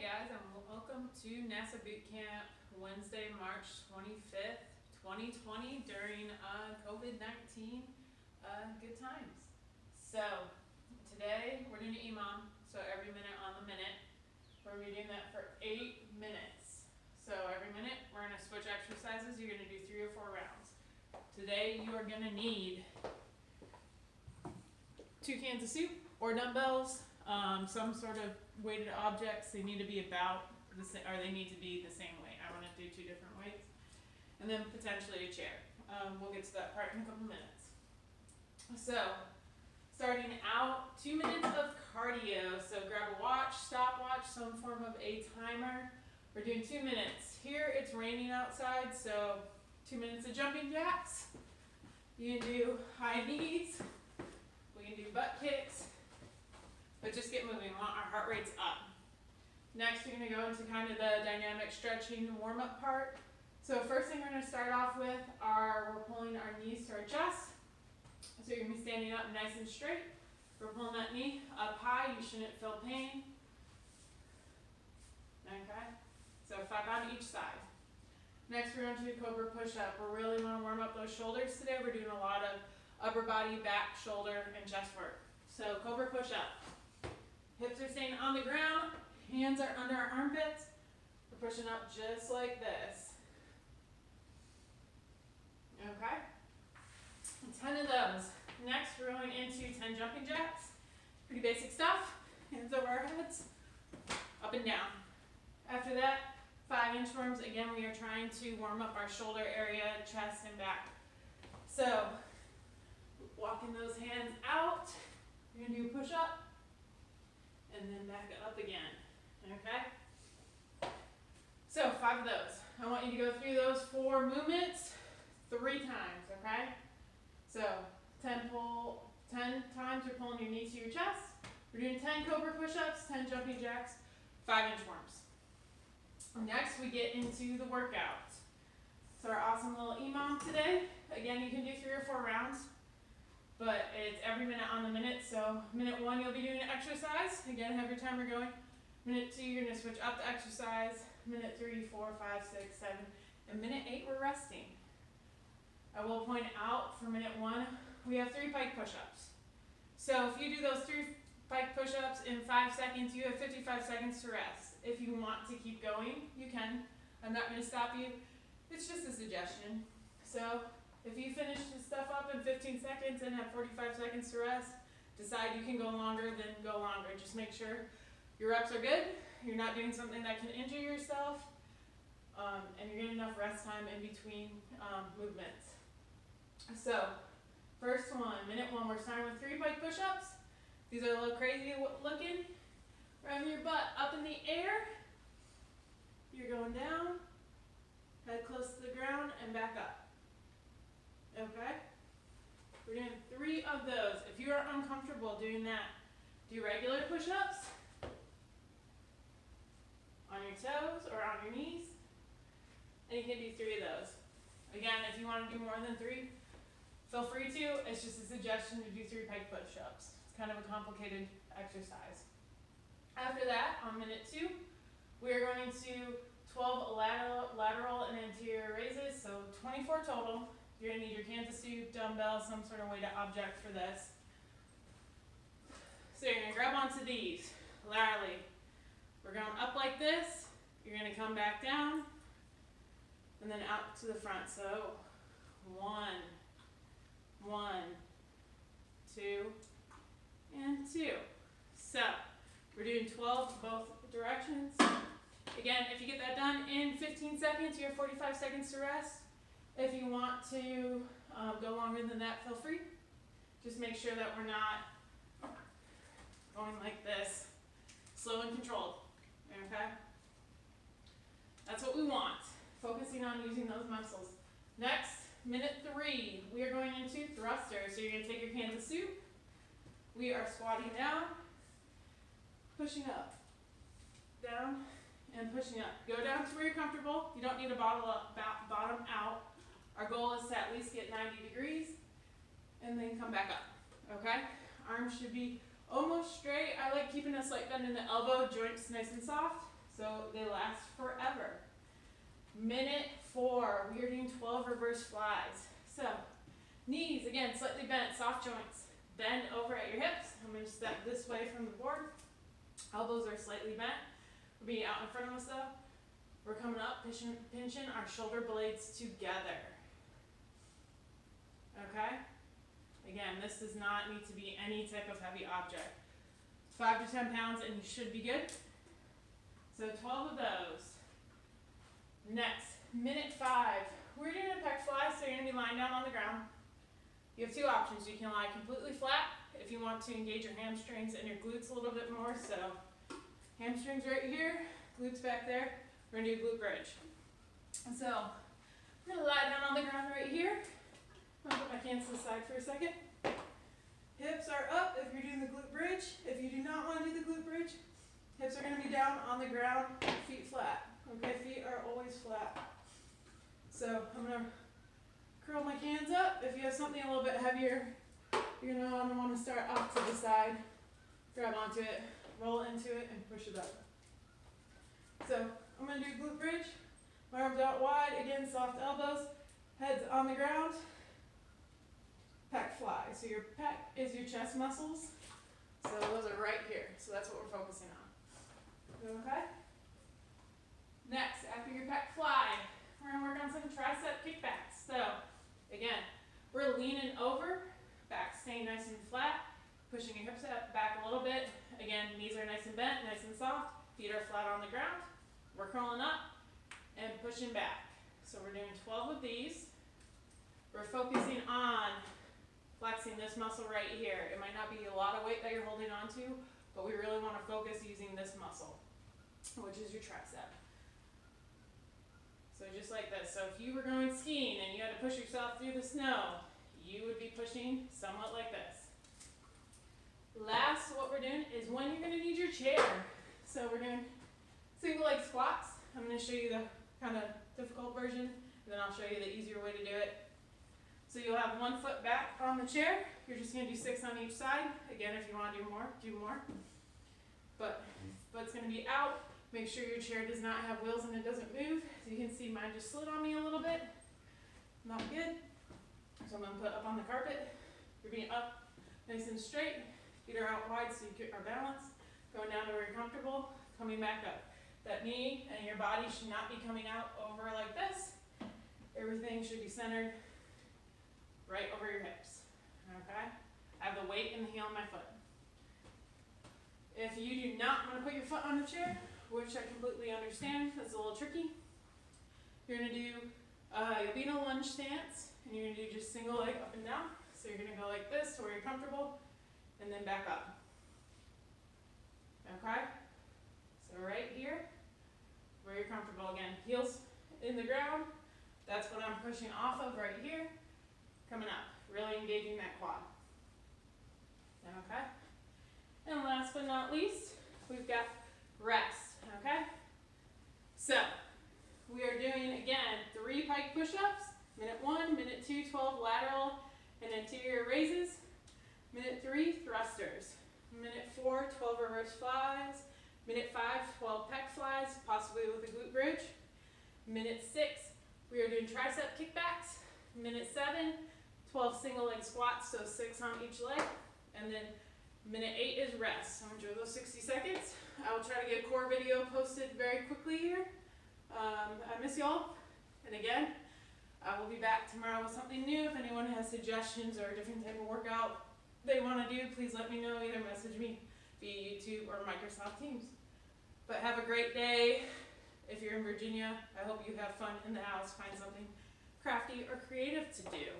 guys, and welcome to NASA Boot Camp, Wednesday, March 25th, 2020 during COVID-19 good times. So today we're doing EMOM, so every minute on the minute. We're going to be doing that for 8 minutes. So every minute we're going to switch exercises. You're going to do 3 or 4 rounds. Today you are going to need 2 cans of soup or dumbbells, some sort of weighted objects. They need to be about the same, or they need to be the same weight. I want to do 2 different weights, and then potentially a chair. We'll get to that part in a couple minutes. So starting out, 2 minutes of cardio. So grab a watch, stopwatch, some form of a timer. We're doing 2 minutes. Here it's raining outside, so 2 minutes of jumping jacks. You can do high knees. We can do butt kicks. But just get moving. We want our heart rates up. Next, we're going to go into kind of the dynamic stretching warm-up part. So first thing we're going to start off with we're pulling our knees to our chest. So you're going to be standing up nice and straight. We're pulling that knee up high. You shouldn't feel pain. Okay? So 5 on each side. Next, we're going to do Cobra Push Up. We really want to warm up those shoulders today. We're doing a lot of upper body, back, shoulder, and chest work. So Cobra Push Up. Hips are staying on the ground, hands are under our armpits. We're pushing up just like this. Okay? 10 of those. Next, we're going into 10 jumping jacks. Pretty basic stuff. Hands over our heads, up and down. After that, 5 inchworms. Again, we are trying to warm up our shoulder area, chest, and back. So, walking those hands out. You're going to do a push up. And then back up again, okay? So 5 of those. I want you to go through those 4 movements 3 times, okay? So 10 times you're pulling your knee to your chest. We're doing 10 Cobra push-ups, 10 jumping jacks, 5 inchworms. Next we get into the workout. So our awesome little EMOM today. Again, you can do 3 or 4 rounds. But it's every minute on the minute, so minute 1 you'll be doing an exercise. Again, have your timer going. Minute 2 you're going to switch up the exercise. Minute 3, 4, 5, 6, 7, and minute 8 we're resting. I will point out for minute 1 we have 3 Pike Push Ups. So if you do those 3 Pike Push Ups in 5 seconds, you have 55 seconds to rest. If you want to keep going, you can. I'm not going to stop you. It's just a suggestion. So if you finish the stuff up in 15 seconds and have 45 seconds to rest, decide you can go longer, then go longer. Just make sure your reps are good, you're not doing something that can injure yourself, and you're getting enough rest time in between movements. So, first one, minute 1, we're starting with 3 Pike push-ups. These are a little crazy looking. Revving your butt up in the air. You're going down, head close to the ground, and back up. Okay? We're doing 3 of those. If you are uncomfortable doing that, do regular push-ups on your toes or on your knees, and you can do 3 of those. Again, if you want to do more than 3, feel free to. It's just a suggestion to do 3 Pike push-ups. It's kind of a complicated exercise. After that, on minute 2, we are going to 12 lateral and anterior raises, so 24 total. You're going to need your cans of soup, dumbbells, some sort of weighted object for this. So you're going to grab onto these laterally. We're going up like this. You're going to come back down and then out to the front. So 1, 2, and 2. So we're doing 12 both directions. Again, if you get that done in 15 seconds, you have 45 seconds to rest. If you want to go longer than that, feel free. Just make sure that we're not going like this. Slow and controlled. Okay? That's what we want. Focusing on using those muscles. Next, minute 3, we are going into thrusters. So you're going to take your cans of soup. We are squatting down, pushing up, down, and pushing up. Go down to where you're comfortable. You don't need to bottom out. Our goal is to at least get 90 degrees and then come back up, okay? Arms should be almost straight. I like keeping a slight bend in the elbow, joints nice and soft. so they last forever. Minute 4, we are doing 12 reverse flies. So, knees, again, slightly bent, soft joints. Bend over at your hips. I'm going to step this way from the board. Elbows are slightly bent. We're being out in front of us though. We're coming up, pinching our shoulder blades together. Okay? Again, this does not need to be any type of heavy object. 5 to 10 pounds and you should be good. So 12 of those. Next, minute 5. We're doing a pec fly, so you're going to be lying down on the ground. You have two options. You can lie completely flat if you want to engage your hamstrings and your glutes a little bit more. So hamstrings right here, glutes back there. We're going to do glute bridge. So I'm going to lie down on the ground right here. I'm going to put my hands to the side for a second. Hips are up if you're doing the glute bridge. If you do not want to do the glute bridge, hips are going to be down on the ground, feet flat. Okay, feet are always flat. So I'm going to curl my hands up. If you have something a little bit heavier, you're going to want to start off to the side, grab onto it, roll into it, and push it up. So I'm going to do glute bridge. My arms out wide, again, soft elbows, heads on the ground. Pec fly. So your pec is your chest muscles. So those are right here. So that's what we're focusing on. Okay? Next, after your pec fly, we're going to work on some tricep kickbacks. So, again, we're leaning over, back staying nice and flat, pushing your hips back a little bit. Again, knees are nice and bent, nice and soft, feet are flat on the ground. We're curling up and pushing back. So we're doing 12 of these. We're focusing on flexing this muscle right here. It might not be a lot of weight that you're holding on to, but we really want to focus using this muscle, which is your tricep. So just like this. So if you were going skiing and you had to push yourself through the snow, you would be pushing somewhat like this. Last, what we're doing is when you're going to need your chair. So we're doing single leg squats. I'm going to show you the kind of difficult version, and then I'll show you the easier way to do it. So you'll have one foot back on the chair. You're just going to do 6 on each side. Again, if you want to do more, do more. But butt's going to be out. Make sure your chair does not have wheels and it doesn't move. So you can see mine just slid on me a little bit. Not good. So I'm going to put up on the carpet. You're being up nice and straight. Feet are out wide so you get our balance. Going down to where you're comfortable. Coming back up. That knee and your body should not be coming out over like this. Everything should be centered right over your hips. Okay? I have the weight in the heel of my foot. If you do not want to put your foot on the chair, which I completely understand, that's a little tricky, you're going to do, you'll be in a lunge stance, and you're going to do just single leg up and down. So you're going to go like this to where you're comfortable, and then back up. Okay? So right here, where you're comfortable again. Heels in the ground, that's what I'm pushing off of right here. Coming up, really engaging that quad. Okay? And last but not least, we've got rest. Okay? So, we are doing, again, 3 pike push-ups. Minute 1, minute 2, 12 lateral and anterior raises. Minute 3, thrusters. Minute 4, 12 reverse flies. Minute 5, 12 pec flies, possibly with a glute bridge. Minute 6, we are doing tricep kickbacks. Minute 7, 12 single leg squats, so 6 on each leg. And then minute 8 is rest. So enjoy those 60 seconds. I will try to get a core video posted very quickly here. I miss y'all. And again, I will be back tomorrow with something new. If anyone has suggestions or a different type of workout they want to do, please let me know. Either message me via YouTube or Microsoft Teams. But have a great day. If you're in Virginia, I hope you have fun in the house. Find something crafty or creative to do.